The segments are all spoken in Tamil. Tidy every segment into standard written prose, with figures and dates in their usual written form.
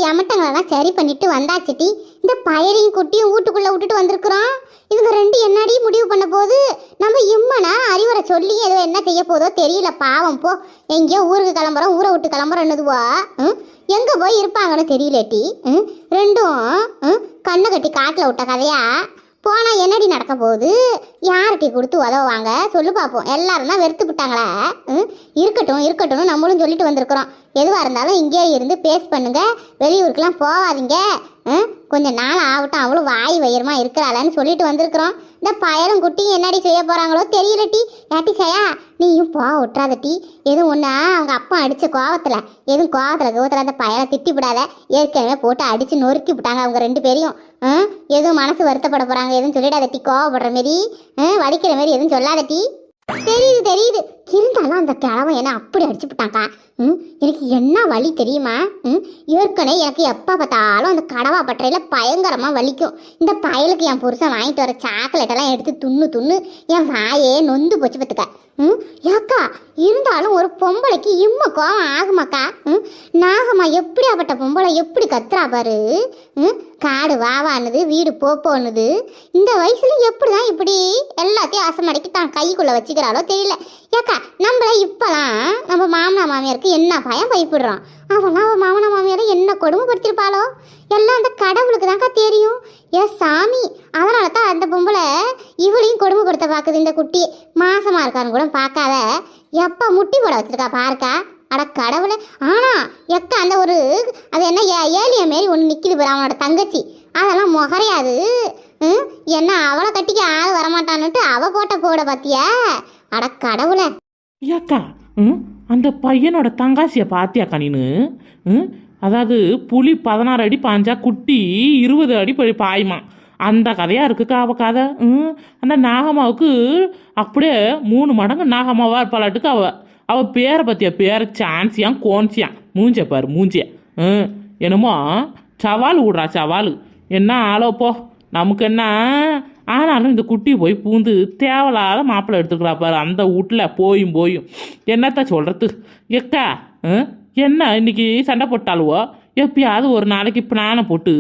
எமட்டங்களெல்லாம் சரி பண்ணிட்டு வந்தாச்சுட்டி. இந்த பயரையும் குட்டியும் வீட்டுக்குள்ளே விட்டுட்டு வந்திருக்கிறோம். இவங்க ரெண்டு என்னடி முடிவு பண்ண போது நம்ம இம்மனா அறிவுரை சொல்லி ஏதோ என்ன செய்ய போதோ தெரியல. பாவம் போ, எங்கேயோ ஊருக்கு கிளம்புறோம், ஊரை விட்டு கிளம்புறோன்னுதுவா. எங்கே போய் இருப்பாங்கன்னு தெரியலட்டி. ரெண்டும் கண்ணு கட்டி காட்டில் விட்ட கதையா போனால் என்னடி நடக்க போகுது? யார்கிட்ட கொடுத்து உதவுவாங்க சொல்லு பார்ப்போம். எல்லாரும் தான் வெறுத்து விட்டாங்களே. இருக்கட்டும் இருக்கட்டும், நம்மளும் சொல்லிட்டு வந்திருக்கிறோம். எதுவாக இருந்தாலும் இங்கே இருந்து பேஸ் பண்ணுங்க, வெளியூருக்கெலாம் போகாதீங்க, கொஞ்சம் நாள் ஆகட்டும், அவ்வளோ வாய் வயிறமா இருக்கிறாளன்னு சொல்லிட்டு வந்திருக்கிறோம். இந்த பயலும் குட்டியும் என்னடி செய்ய போகிறாங்களோ தெரியலட்டி. ஏட்டி செய்யா நீயும் போ விட்றாதட்டி. எதுவும் ஒன்றா அவங்க அப்பா அடித்த கோவத்தில் கோவத்தில் அந்த பயலை திட்டி விடாத. ஏற்கனவே போட்டு அடித்து நொறுக்கி விட்டாங்க அவங்க ரெண்டு பேரையும். எதுவும் மனசு வருத்தப்பட போகிறாங்க எதுவும் சொல்லிடாதட்டி. கோவப்படுற மாரி வலிக்கிற மாரி எதுவும் சொல்லாதட்டி. தெரியுது இருந்தாலும் அந்த கிழவன் என்ன அப்படி அடிச்சு விட்டாங்க்கா. எனக்கு என்ன வலி தெரியுமா? ஏற்கனவே எனக்கு எப்போ பார்த்தாலும் அந்த கடவா பட்டறையில் பயங்கரமாக வலிக்கும். இந்த பயலுக்கு என் புருஷன் வாங்கிட்டு வர சாக்லேட்டெல்லாம் எடுத்து துண்ணு என் வாயே நொந்து போச்சு பார்த்துக்க. ஏக்கா இருந்தாலும் ஒரு பொம்பளைக்கு இம்ம கோவம் ஆகுமாக்கா? நாகம்மா எப்படியாப்பட்ட பொம்பளை எப்படி கத்துறா பாரு. காடு வாவானுது, வீடு போப்போன்னுது. இந்த வயசுல எப்படிதான் இப்படி எல்லாத்தையும் அசமடைக்கு தான் கைக்குள்ளே வச்சுக்கிறாளோ தெரியல. ஏக்கா நம்மள இப்போலாம் நம்ம மாமனா மாமியாருக்கு என்ன பயம் பயப்படுறோம். அவனா அவன் மாமனா மாமியாரை என்ன கொடுமைப்படுத்திருப்பாளோ எல்லாம் அந்த கடவுளுக்கு தான்க்கா தெரியும். சாமி, அதனால தான் அந்த பொம்பளை இவளையும் கொடுமைப்படுத்த பார்க்குது. இந்த குட்டி மாசமா இருக்கான்னு கூட பார்க்காத எப்போ முட்டி போட வச்சிருக்கா பாருக்கா. அட கடவுளை. ஆனா எக்கா அந்த ஒரு அது என்ன ஏலிய மாரி ஒன்று நிற்கிது பாரு, அவனோட தங்கச்சி. அதெல்லாம் முகரையாது. என்ன அவளை கட்டிக்க ஆள் வரமாட்டான்னுட்டு அவ போட பார்த்தியா? அட கடவுளை. ஏக்கா அந்த பையனோட தங்காசியை பார்த்தியாக்கா நீனு? அதாவது புலி 16 அடி பாஞ்சா குட்டி 20 அடி பாயுமா, அந்த கதையாக இருக்குக்கா அவள் கதை. அந்த நாகம்மாவுக்கு அப்படியே 3 மடங்கு நாகம்மாவா இருப்பாளாட்டுக்கு. அவள் பேரை பற்றியா? பேரை சான்சியான் கோன்சியான். மூஞ்ச பாரு மூஞ்சிய. என்னமோ சவால் விடுறா சவால். என்ன ஆளோ போ, நமக்கு என்ன. ஆனாலும் இந்த குட்டி போய் பூந்து தேவையில்லாத மாப்பிள்ளை எடுத்துக்கிறா பாரு அந்த வீட்டில். போயும் என்னத்த சொல்கிறது? எக்கா என்ன இன்னைக்கு சண்டை போட்டாலுவோ எப்பயாவது ஒரு நாளைக்கு பிளானை போட்டு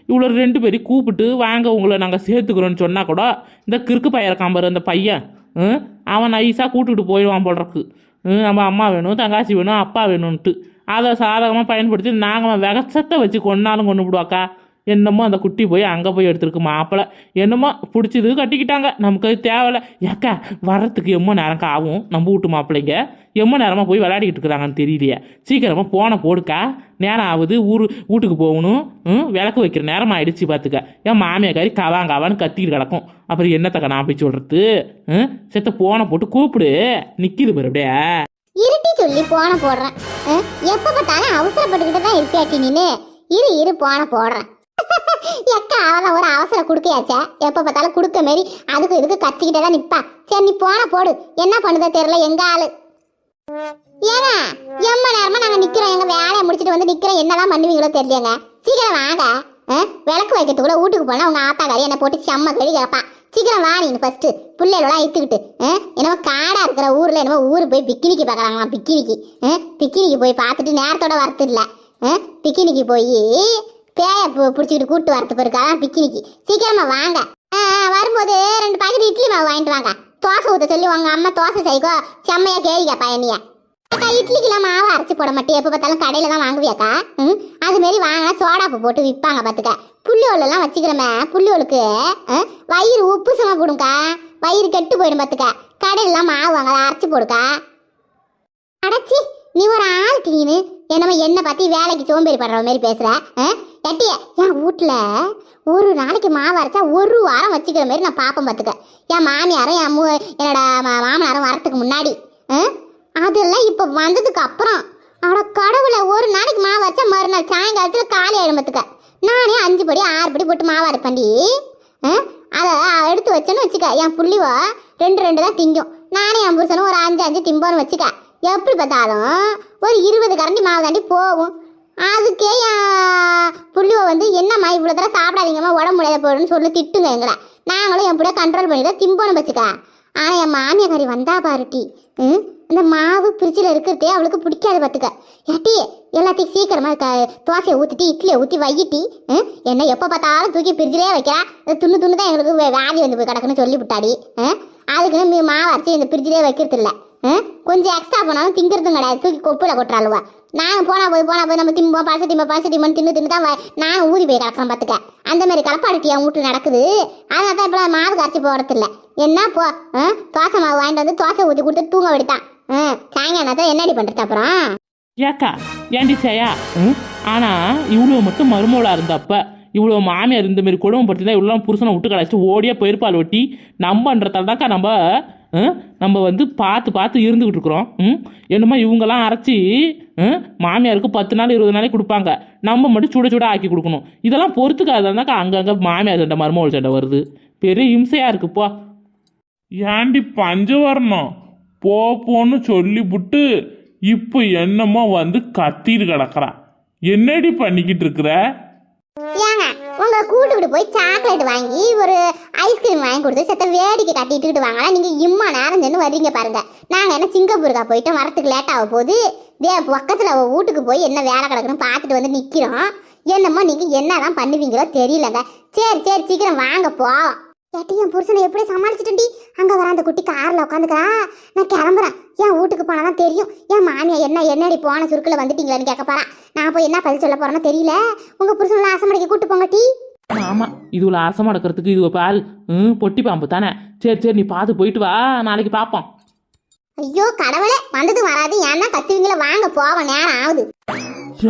இவ்வளோ 2 பேரையும் கூப்பிட்டு வாங்க உங்களை நாங்கள் சேர்த்துக்கிறோன்னு சொன்னால் கூட இந்த கிறுக்கு பையன் பாரு அந்த பையன், அவன் நைஸாக கூட்டுக்கிட்டு போயிடுவான் போடுறக்கு. நம்ம அம்மா வேணும், தங்காச்சி வேணும், அப்பா வேணும்ன்ட்டு அதை சாதகமாக பயன்படுத்தி நாங்கள் விகசத்தை வச்சு கொண்டாலும் கொண்டு விடுவாக்கா. என்னமோ அந்த குட்டி போய் அங்கே போய் எடுத்துருக்கு மாப்பிள்ளை. என்னமோ பிடிச்சது கட்டிக்கிட்டாங்க, நமக்கு அது தேவையில்ல. ஏக்கா வர்றதுக்கு எம்மோ நேரம் ஆகும் நம்ம வீட்டு மாப்பிள்ளைங்க. எம்மோ நேரமாக போய் விளையாடிக்கிட்டு இருக்கிறாங்கன்னு தெரியலையே. சீக்கிரமாக போன போடுக்கா, நேரம் ஆகுது, வீட்டுக்கு போகணும். விளக்கு வைக்கிற நேரம் ஆயிடுச்சு பார்த்துக்க. என் மாமியாக்காரி கவான்னு கத்திக்கிட்டு கிடக்கும். அப்புறம் என்னத்தக்கா நான் போய் சொல்கிறது? செத்த போன போட்டு கூப்பிடு, நிற்கிது பாரு அப்படியே. இருட்டி சொல்லி போன போடுறேன். எப்போ பார்த்தாலும் அவசரப்பட்டுக்கிட்டு தான் இருப்பியாட்டி நீனு. இரு போன போடுறேன். எக்கா அவதான் ஒரு அவசரம் கொடுக்கையாச்சா, எப்போ பார்த்தாலும் கொடுக்க மாரி அதுக்கு இதுக்கு கத்திக்கிட்டே தான் நிற்பா. சரி நீ போன போடு, என்ன பண்ணுதோ தெரியல எங்க ஆளு. ஏங்க எம்ம நேரமா நாங்கள் நிற்கிறோம், எங்கள் வேலையை முடிச்சுட்டு வந்து நிற்கிறோம். என்னதான் பண்ணுவீங்களோ தெரியலங்க. சீக்கிரம் வாங்க. விளக்கு வைக்கிறதுக்குள்ள வீட்டுக்கு போனால் உங்கள் ஆத்தாக்காரி என்னை போட்டு செம்ம கழி கேட்பா. சீக்கிரம் வா நீங்க ஃபர்ஸ்ட். பிள்ளைகளெல்லாம் இழுத்துக்கிட்டு என்னமோ காடாக இருக்கிற ஊரில் என்னமோ ஊருக்கு போய் பிக்கினிக்கு பார்க்குறாங்களாம். பிக்கினிக்கு போய் பார்த்துட்டு நேரத்தோட வரது இல்லை. பிக்கினிக்கு போய் பேய பிடிச்சிக்கிட்டு கூப்பிட்டு வரத்து போயிருக்கா பிக்கினிக்கு. சீக்கிரமா வாங்க. வரும்போது 2 பாக்கெட் இட்லி மாவு வாங்கிட்டு வாங்க. தோசை ஊற்ற சொல்லி உங்க அம்மா தோசை செய்கோ செம்மையா கேள்விக்கா பையனியா. அக்கா இட்லிக்கெல்லாம் மாவு அரைச்சி போட மாட்டேன், எப்போ பார்த்தாலும் கடையில தான் வாங்குவியாக்கா. அதுமாரி வாங்கினா சோடாப்பு போட்டு விற்பாங்க பார்த்துக்க. புள்ளியோலெல்லாம் வச்சுக்கிறோமே, புள்ளியோலுக்கு வயிறு உப்பு சம போடுங்கக்கா, வயிறு கெட்டு போயிடும் பார்த்துக்க. கடையிலலாம் மாவு வாங்க, அரைச்சி போடுக்கா. அடைச்சி நீ ஒரு ஆளுக்கு நீனு என்னமோ என்ன பார்த்து வேலைக்கு சோம்பேறி படுற மாதிரி பேசுற. எட்டிய என் வீட்டில் ஒரு நாளைக்கு மாவு அரைச்சா 1 வாரம் வச்சுக்கிற மாதிரி நான் பார்ப்பேன் பார்த்துக்க. என் மாமியாரும் என்னோட மாமனாரும் வரத்துக்கு முன்னாடி. அதெல்லாம் இப்போ வந்ததுக்கு அப்புறம் அவட கடவுளை ஒரு நாளைக்கு மாவு அரைச்சா மறுநாள் சாயங்காலத்தில் காலி ஆயிடும்பத்துக்க. நானே 5 படி 6 படி போட்டு மாவு அரைப்பண்டி. அதை எடுத்து வச்சேன்னு வச்சுக்க, என் புள்ளிவோ 2 தான் திங்கும். நானே என் புருஷனும் ஒரு 5 திம்போன்னு வச்சுக்க. எப்படி பார்த்தாலும் ஒரு 20 கரண்டி மாவு தாண்டி போகும். அதுக்கே என் புள்ளிவோ என்னம்மா இவ்வளோ தடவை சாப்பிடாதீங்கம்மா உடம்பு முடியாத போடுன்னு சொல்லி திட்டுங்க எங்களை. நாங்களும் என் பிள்ளைய கண்ட்ரோல் பண்ணி தான் திம்போன்னு வச்சுக்க. ஆனால் என் மாமியாக்காரி வந்தா பாருட்டி, அந்த மாவு ஃப்ரிட்ஜில் இருக்கிறதே அவளுக்கு பிடிக்காது பார்த்துக்க. ஏட்டி எல்லாத்தையும் சீக்கிரமாக தோசையை ஊற்றிட்டு இட்லியை ஊற்றி வையிட்டி என்ன எப்போ பார்த்தாலும் தூக்கி ஃப்ரிட்ஜிலே வைக்கிறா. துண்ணு தான் எங்களுக்கு வியாதி வந்து போய் கிடக்குன்னு சொல்லி விட்டாடி. அதுக்குன்னு மாவு அரைச்சி இந்த ஃப்ரிட்ஜிலே வைக்கிறது இல்லை. கொஞ்சம் எக்ஸ்ட்ரா போனாலும் திங்கிறதும் கிடையாது, தூக்கி கொப்பில் கொட்டுறாளுவா. நாங்கள் போனால் போய் நம்ம திம்போம் பசு திம்மன் தின்னு தான் நானும் ஊறி போய் கிடக்கிறேன் பார்த்துக்க. அந்த மாதிரி கலப்பாடுட்டி என் வீட்டில் நடக்குது. அதனால தான் இப்போ மாவு கரைச்சி போகிறது இல்லை. என்ன போ தோசை மாவு வாங்கிட்டு வந்து தோசை ஊற்றி கொடுத்து தூங்க விடுத்தான். சாயங்காலம் தான் என்னடி பண்ணுறது அப்புறம்? ஏக்கா ஏண்டி செய்யா? ஆனால் இவ்வளோ மட்டும் மருமவளாக இருந்தப்ப இவ்வளோ மாமியார் இந்த மாதிரி கொடுமைப்படுத்தி தான் இவ்வளோ புருஷனை விட்டு கடைச்சிட்டு ஓடியே போயிருப்பாள் ஒட்டி. நம்மன்றதால தான்க்கா நம்ம வந்து பார்த்து இருந்துக்கிட்டு இருக்கிறோம். என்னமோ இவங்கெல்லாம் அரைச்சி மாமியாருக்கு 10 நாள் 20 நாளைக்கு கொடுப்பாங்க, நம்ம மட்டும் சுட ஆக்கி கொடுக்கணும். இதெல்லாம் பொறுத்துக்காதாக்கா அங்கங்கே மாமியார் சண்டை மருமகள் சண்டை வருது. பெரிய இம்சையாக இருக்குப்பா. ஏண்டி பஞ்சவர்ணம் போன்னு சொல்லிவிட்டு இப்போ என்னமோ வந்து கத்திட்டு கிடக்குறா. என்னடி பண்ணிக்கிட்டு இருக்கிற? ஏங்க உங்களை கூட்டுக்கிட்டு போய் சாக்லேட் வாங்கி ஒரு ஐஸ்கிரீம் வாங்கி கொடுத்து செத்த வேடிக்கை கட்டிட்டு வாங்கலாம். நீங்கள் இம்மா நேரம் சென்று வர்றீங்க பாருங்க. நாங்கள் என்ன சிங்கப்பூருக்கா போயிட்டு வரத்துக்கு லேட் ஆக போகுது. பக்கத்தில் அவள் வீட்டுக்கு போய் என்ன வேலை கிடக்குன்னு பார்த்துட்டு வந்து நிற்கிறோம். என்னம்மா நீங்கள் என்னதான் பண்ணுவீங்களோ தெரியலங்க. சரி சீக்கிரம் வாங்க போவோம். கேட்டி என் புருஷனை எப்படி சமாளிச்சுட்டேன்டி. அங்கே வர அந்த குட்டி காரில் உட்காந்துக்கிறா. நான் கிளம்புறேன். என் வீட்டுக்கு போனால் தான் தெரியும். என் மாமியா என்னடி போன சுருக்கில் வந்துட்டீங்களான்னு கேட்க போறா. நான் போய் என்ன பதில் சொல்ல போறேன்னு தெரியல. உங்கள் புருஷனை ஆசமடைக்கு கூட்டு போங்க டீ. ஆமாம் இதுல அரசம் அடக்கிறதுக்கு இது பாரு பொட்டி பாம்பு தானே. சரி நீ பார்த்து போயிட்டு வா, நாளைக்கு பார்ப்போம். ஐயோ கடவுளே, வந்தது வராது ஏன்னா கத்துவீங்கள. வாங்க போவோம், நேரம் ஆகுது.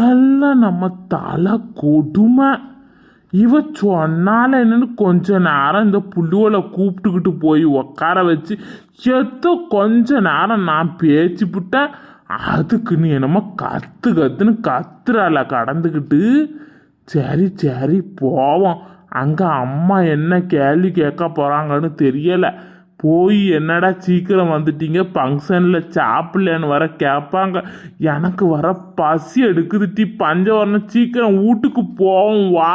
எல்லாம் நம்ம தலை கொடுமை. இவ சொன்னால என்னன்னு கொஞ்ச நேரம் இந்த புள்ளுவலை கூப்பிட்டுக்கிட்டு போய் உட்கார வச்சு கொஞ்ச நேரம் நான் பேச்சுப்பிட்டேன். அதுக்குன்னு என்னமோ கத்துன்னு கத்துறால கடந்துக்கிட்டு. சரி போவோம். அங்கே அம்மா என்ன கேள்வி கேட்க போகிறாங்கன்னு தெரியலை. போய் என்னடா சீக்கிரம் வந்துட்டீங்க, ஃபங்க்ஷனில் சாப்பிடலன்னு வர கேட்பாங்க. எனக்கு வர பசி எடுக்குது டீ. பஞ்சவர்ணம் சீக்கிரம் வீட்டுக்கு போவோம் வா.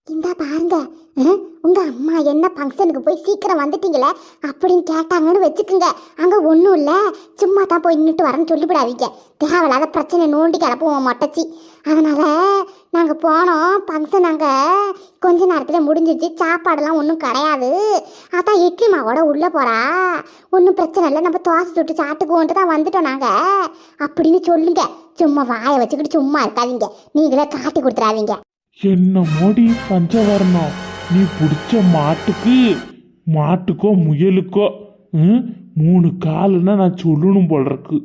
இந்த பாருங்க உங்க அம்மா என்ன ஃபங்க்ஷனுக்கு போய் சீக்கிரம் வந்துட்டீங்களே அப்படின்னு கேட்டாங்கன்னு வச்சுக்கோங்க. அங்கே ஒன்றும் இல்லை, சும்மா தான் போய் நின்றுட்டு வரேன்னு சொல்லிவிடாதீங்க. தேவையில்லாத பிரச்சனை நோண்டி கிடப்போம் மொட்டச்சி. அதனால நாங்கள் போனோம் ஃபங்க்ஷன். நாங்கள் கொஞ்ச நேரத்தில் முடிஞ்சிச்சு. சாப்பாடெல்லாம் ஒன்றும் கிடையாது. அதான் இட்லி மாவோட உள்ளே போகிறா. ஒன்றும் பிரச்சனை இல்லை, நம்ம தோசை சுட்டு சாப்பிட்டுக்குவோன்ட்டு தான் வந்துட்டோம் நாங்கள் அப்படின்னு சொல்லுங்க. சும்மா வாயை வச்சுக்கிட்டு சும்மா இருக்காதீங்க. நீங்களே காட்டி கொடுத்துடாதீங்க. என்ன மோடி பஞ்சவர்ணம், நீ பிடிச்ச மாட்டுக்கோ முயலுக்கோ 3 காலுன்னா நான் சொல்லணும் போல இருக்கு.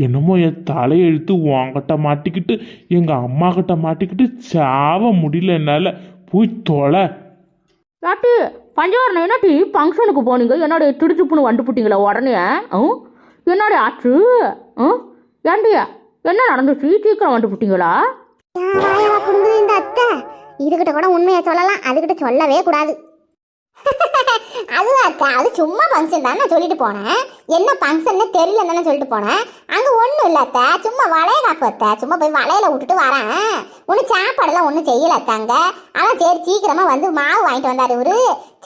என்னமோ என் தலையெழுத்து உங்ககிட்ட மாட்டிக்கிட்டு எங்கள் அம்மா கிட்ட மாட்டிக்கிட்டு சாவ முடியல என்னால். போய் தொலை. யாட்டி பஞ்சவரணம் என்னட்டி ஃபங்க்ஷனுக்கு போனீங்க, என்னோட திடுச்சுப்புன்னு வந்துப்புட்டீங்களா உடனே? என்னோட ஆச்சு ஏண்டியா என்ன நடந்துச்சு? சீக்கிரம் வந்துப்புட்டீங்களா? இந்த அத்தை இதுகிட்ட கூட உண்மையை சொல்லலாம், அதுகிட்ட சொல்லவே கூடாது. அது அக்கா அது சும்மா ஃபங்க்ஷன் தானே சொல்லிட்டு போனேன். என்ன ஃபங்க்ஷன்னு தெரியல தானே சொல்லிட்டு போனேன். அங்கே ஒன்றும் இல்லை அத்தை, சும்மா வளைய காப்பு அத்தை. சும்மா போய் வளையல விட்டுட்டு வரேன். ஒன்றும் சாப்பாடெல்லாம் ஒன்றும் செய்யல அத்தாங்க. அதான் சரி சீக்கிரமாக வந்து மாவு வாங்கிட்டு வந்தார் இவரு.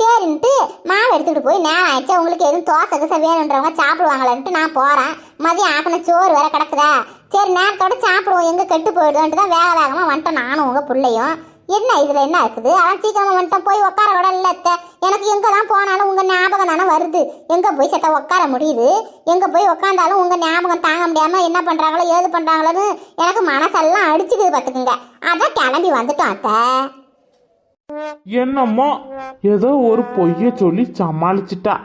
சரின்ட்டு மாவு எடுத்துக்கிட்டு போய் நேரம் ஆயிடுச்சு. உங்களுக்கு எதுவும் தோசை கசை வேணுன்றவங்க சாப்பிடுவாங்களான்ட்டு நான் போகிறேன். மதியம் ஆக்கின சோறு வேற கிடக்குதா. சரி நேரத்தோட சாப்பிடுவோம், எங்கே கெட்டு போயிடுதுன்ட்டு தான் வேகமாக வந்துட்டோம் நானும் உங்கள் பிள்ளையும். என்ன இதில் என்ன இருக்குது? அதான் சீக்கிரமாக வந்துட்டோம். போய் உட்கார விட இல்லை அத்தை. எனக்கு எங்கே தான் போனாலும் உங்கள் ஞாபகம் தானே வருது. எங்கே போய் செத்த உட்கார முடியுது? எங்கே போய் உட்காந்தாலும் உங்கள் ஞாபகம் தாங்க முடியாமல் என்ன பண்ணுறாங்களோ ஏது பண்ணுறாங்களோன்னு எனக்கு மனசெல்லாம் அடிச்சுக்குது பார்த்துக்குங்க. அதான் கிளம்பி வந்துட்டோம் அத்தை. என்னமோ ஏதோ ஒரு பொய்யை சொல்லி சமாளிச்சிட்டா.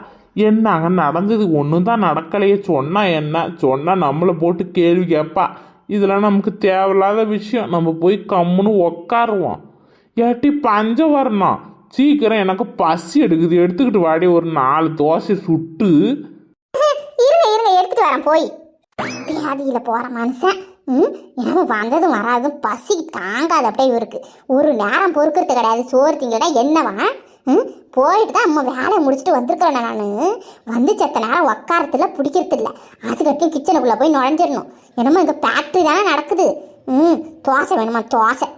என்ன அங்கே நடந்தது ஒன்றும் தான் நடக்கலையே. சொன்னால் நம்மளை போட்டு கேள்வி கேட்பா. இதெல்லாம் நமக்கு தேவையில்லாத விஷயம். நம்ம போய் கம்முன்னு உக்காருவோம். ஏட்டி பஞ்சவர்ணம் சீக்கிரம் எனக்கு பசி எடுக்குது, எடுத்துக்கிட்டு வாடி ஒரு 4 தோசை சுட்டு. இருங்க எடுத்துட்டு வரேன். போய் வியாதியில் போகிற மனுஷன் எனக்கு வந்ததும் வராதும் பசி தாங்காது அப்படியே இவருக்கு. ஒரு நேரம் பொறுக்கிறது கிடையாது. சோறு திங்கடா என்னவா? போயிட்டு தான் அம்மா வேலையை முடிச்சுட்டு வந்திருக்கிறேன். நான் வந்து செத்த நேரம் உக்காரத்துல பிடிக்கிறது இல்லை. அதுக்கட்டும் கிச்சனுக்குள்ளே போய் நுழைஞ்சிடணும். என்னமோ இங்கே ஃபேக்ட்ரி தானே நடக்குது. தோசை வேணுமா? தோசை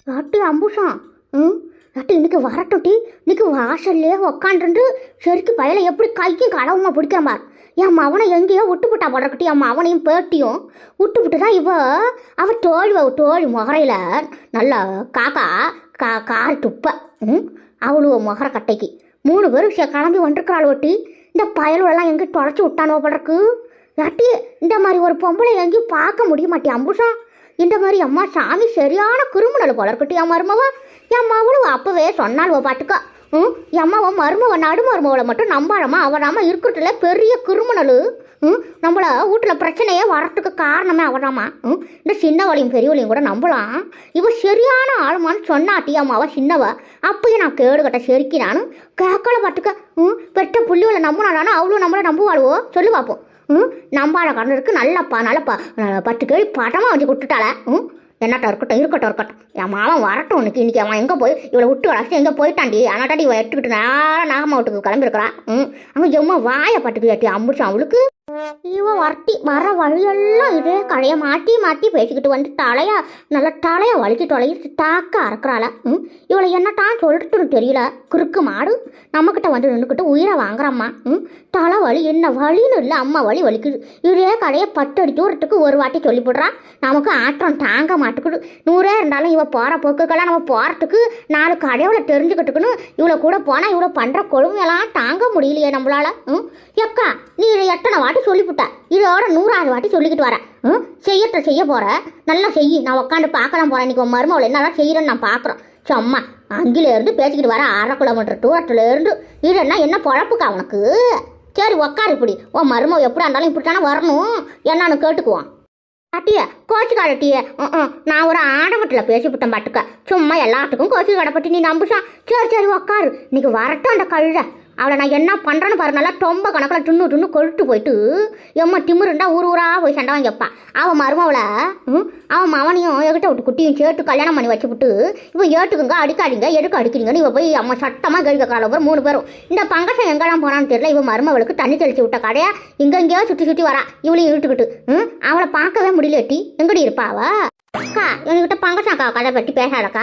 யாட்டி அம்புஷம் அட்டி இன்னைக்கு வரட்டும் டி, இன்னைக்கு வாசல்லே உக்காண்டு செருக்கு பயலை எப்படி கைக்கும் களவுமா பிடிக்கிறேன் பார். என் மவனை எங்கேயோ விட்டுப்புட்டா போடக்கட்டி, என் மவனையும் பேட்டியும் விட்டுப்புட்டு தான் அவ தோழி முகரையில் நல்லா கார் துப்ப அவளுவ முகர கட்டைக்கு 3 பேரும் கிளம்பி வந்துருக்கிறாள் ஒட்டி. இந்த பயலெல்லாம் எங்கே தொலைச்சி விட்டானோ போடக்கு. யாட்டி இந்த மாதிரி ஒரு பொம்பளை எங்கேயும் பார்க்க முடிய மாட்டேன் அம்புஷம். இந்த மாதிரி அம்மா சாமி சரியான கிருமினல் போல இருக்கட்டி. என் மருமவா என் மவளும் அப்பவே சொன்னாலுவ பாட்டுக்கா. எம்மாவ மருமவ நடுமருமவளை மட்டும் நம்பாழமா அவடாம இருக்கிறதுல பெரிய கிருமினல். நம்மள வீட்டில் பிரச்சனையே வரத்துக்கு காரணமே அவடாமா. இந்த சின்னவளையும் பெரியவளையும் கூட நம்பலாம். இவ சரியான ஆளுமான்னு சொன்னாட்டி அம்மாவா சின்னவ. அப்பயும் நான் கேடுகட்ட செருக்கி நானும் கேட்கல பாட்டுக்க. பெற்ற புள்ளிவளை நம்பினாலானா அவ்வளோ நம்மளை நம்புவாளுவோ சொல்லு பார்ப்போம். நம்பாழ கண்ணருக்கு நல்லப்பா 10 கேள்வி படமாக வச்சு கொடுத்துட்டாள. என்னட்டா இருக்கட்டும் என் மாமன் வரட்டும் உனக்கு. இன்னைக்கு அவன் எங்கே போய் இவளை விட்டு வளர்ச்சி எங்கே போயிட்டாண்டி. ஆனாட்டாடி இவன் எடுத்துக்கிட்டு நேரம் நாகம்மா வீட்டுக்கு கிளம்பிருக்கிறான். அங்கே ஜம்மா வாயை பட்டுக்கு ஏட்டி அம்புச்சான் அவளுக்கு. இவ வரட்டி வர வழியெல்லாம் இதே கடையை மாற்றி பேசிக்கிட்டு வந்து நல்லா தலையை வலிச்சு தொலைச்சி தாக்க அறக்குறாள. இவளை என்னட்டான் சொல்லிட்டுன்னு தெரியல. குறுக்கு மாடு நம்மக்கிட்ட வந்து நின்றுக்கிட்டு உயிரை வாங்குறம்மா. தலை வலி என்ன வலின்னு இல்லை, அம்மா வலிக்குது. இதே கடையை 10 அடி தூரத்துக்கு ஒரு வாட்டி சொல்லி போடுறான். நமக்கு ஆற்றம் தாங்க மாட்டுக்குது. 100 இருந்தாலும் இவள் போகிற போக்குக்கெல்லாம் நம்ம போகிறதுக்கு 4 கடையோட தெரிஞ்சுக்கிட்டுக்குன்னு இவ்வளோ கூட போனால் இவ்வளோ பண்ணுற கொழுமையெல்லாம் தாங்க முடியலையே நம்மளால. எக்கா நீ இதை எத்தனை வாட்டி சொல்லிவிட்ட, இதோட 100ஆவது வாட்டி சொல்லிக்கிட்டு வரேன். செய்ய போகிற நல்லா செய்யி. நான் உட்காந்து பார்க்கலாம் போகிறேன். இன்றைக்கி உன் மருமவளை என்னதான் செய்கிறேன்னு நான் பார்க்குறோம். சும்மா அங்கிலேருந்து பேசிக்கிட்டு வர 1/2 கிலோமீட்டர் தூரத்துலேருந்து இதெல்லாம் என்ன பொழப்புக்கா உனக்கு? சரி உக்காரு இப்படி. உன் மருமவ எப்படி இருந்தாலும் இப்படித்தானே வரணும் என்னன்னு கேட்டுக்குவான். அட்டிய கோச்சிக்காடட்டிய நான் ஒரு ஆடம்பட்டில் பேசிவிட்டேன் பாட்டுக்க. சும்மா எல்லாத்துக்கும் கோச்சி கடப்பட்டு நீ நம்புசான். சரி உக்காரு. இன்னைக்கு வரட்டும் அந்த கழுதை. அவளை நான் என்ன பண்ணுறேன்னு பாரு. நல்லா ரொம்ப கணக்கில் துண்ணு கொழுட்டு போயிட்டு எம்மா திமிருண்டா ஊராக போய் சண்டை வாங்கிப்பா. அவன் மருமவளை அவன் மவனையும் எகிட்ட விட்டு குட்டியும் சேர்த்து கல்யாணம் பண்ணி வச்சுவிட்டு இப்போ ஏட்டுக்குங்க அடிக்காதீங்க எதுக்கு அடிக்கிறீங்கன்னு இவ போய் அம்மா சட்டமாக கேள்வி கேட்கறாள். ஒரு 3 பேரும். இந்த பங்கசம் எங்கெல்லாம் போனான்னு தெரியல. இவன் மருமவளுக்கு தண்ணி தெளிச்சு விட்ட கடையா இங்கெங்கேயோ சுற்றி வரா. இவளையும் இழுட்டுக்கிட்டு அவளை பார்க்கவே முடியலட்டி. எங்கடி இருப்பாவ அக்கா? என்கிட்ட பங்கசாக்கா கதை பற்றி பேசாதக்கா.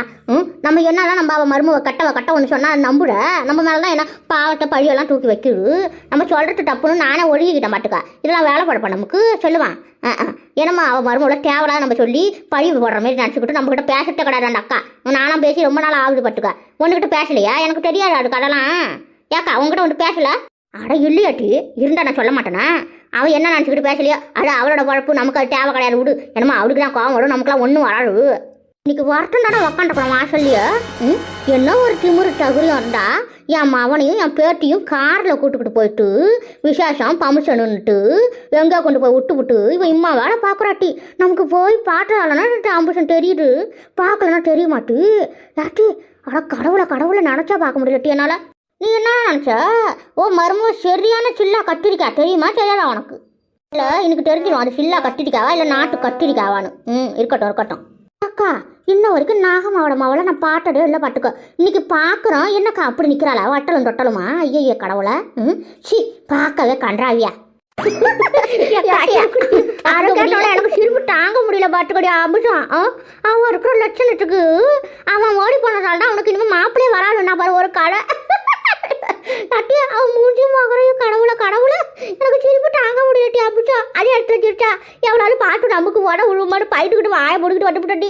நம்ம என்னதான் நம்ம அவள் மருமவ கட்ட ஒன்று சொன்னால் நம்புட. நம்ம மேலே தான் என்ன பாவத்தை பழியெல்லாம் தூக்கி வைக்குது. நம்ம சொல்கிறது தப்புன்னு நானே ஒழுகிக்கிட்ட மாட்டுக்கா. இதெல்லாம் வேலை படப்பா நமக்கு சொல்லுவான். ஏன்னம்மா அவள் மருமவளை தேவலாம் நம்ம சொல்லி பழி போடுற மாதிரி நினச்சிக்கிட்டு நம்மக்கிட்ட பேசிட்ட கிடையாது அந்த அக்கா. நானும் பேசி ரொம்ப நாள் ஆகுது பட்டுக்கா. உன்கிட்ட பேசலையா? எனக்கு தெரியாது அது கடைலாம். ஏக்கா உங்ககிட்ட ஒன்று பேசல? அட இல்லையாட்டி இருந்தா நான் சொல்ல மாட்டேனா? அவன் என்ன நினச்சிக்கிட்டு பேசலையோ அது அவளோட பழப்பு. நமக்கு அது தேவை கிடையாது விடு. என்னம்மா அவளுக்கு தான் கோவம் வரும், நமக்குலாம் ஒன்றும் வராது. இன்னைக்கு வரட்டும் தானே உக்காண்டப்போம் வாசல்லையே. என்ன ஒரு திமுரு தகுதியும் இருந்தா என் மவனையும் என் பேட்டியும் காரில் கூட்டுக்கிட்டு போயிட்டு விசேஷம் பமிஷனுன்ட்டு எங்கே கொண்டு போய் விட்டு இவன் இம்மா வேலை பார்க்குறாட்டி. நமக்கு போய் பார்த்தாலன்னா அம்புஷன் தெரியுது, பார்க்கலன்னா தெரிய மாட்டு. யாட்டி அட கடவுளை நினச்சா பார்க்க முடியலட்டி என்னால். நீ என்ன நினச்ச? ஓ மருமவ சரியான சில்லா கத்திரிக்கா தெரியுமா தெரியாதா உனக்கு? இல்லை எனக்கு தெரிஞ்சிடும் அது சில்லா கத்திரிக்காவா இல்லை நாட்டு கத்திரிக்காவான்னு. இருக்கட்டும் அக்கா. இன்ன வரைக்கும் நாகமாவோட மாவளை நான் பார்த்ததே இல்லை பாட்டுக்கோ. இன்னைக்கு பார்க்குறோம். என்னக்கா அப்படி நிற்கிறாளா வட்டலும் தொட்டலுமா? ஐயோ கடவுளை. சி பார்க்கவே கன்றாவியா. எனக்கு சிரிப்பு தாங்க முடியல பாட்டுக்கடி அம்புஷம். அவன் இருக்கிற லட்சணத்துக்கு அவன் ஓடி போனதால தான் அவனுக்கு இனிமேல் மாப்பிள்ளையே வராதுன்னா பாரு ஒரு கடை. நட்டியா அவன் மூஞ்சி மகரையும் கடவுளை எனக்கு சிரிப்பு தாங்க முடியலட்டி அம்புஷம். அதே இடத்துல சிரிச்சா எவ்வளோ பார்த்து நமக்கு உட உழுமாடு பயிட்டுக்கிட்டு வாயை போட்டுக்கிட்டு வந்துவிட்டாட்டி.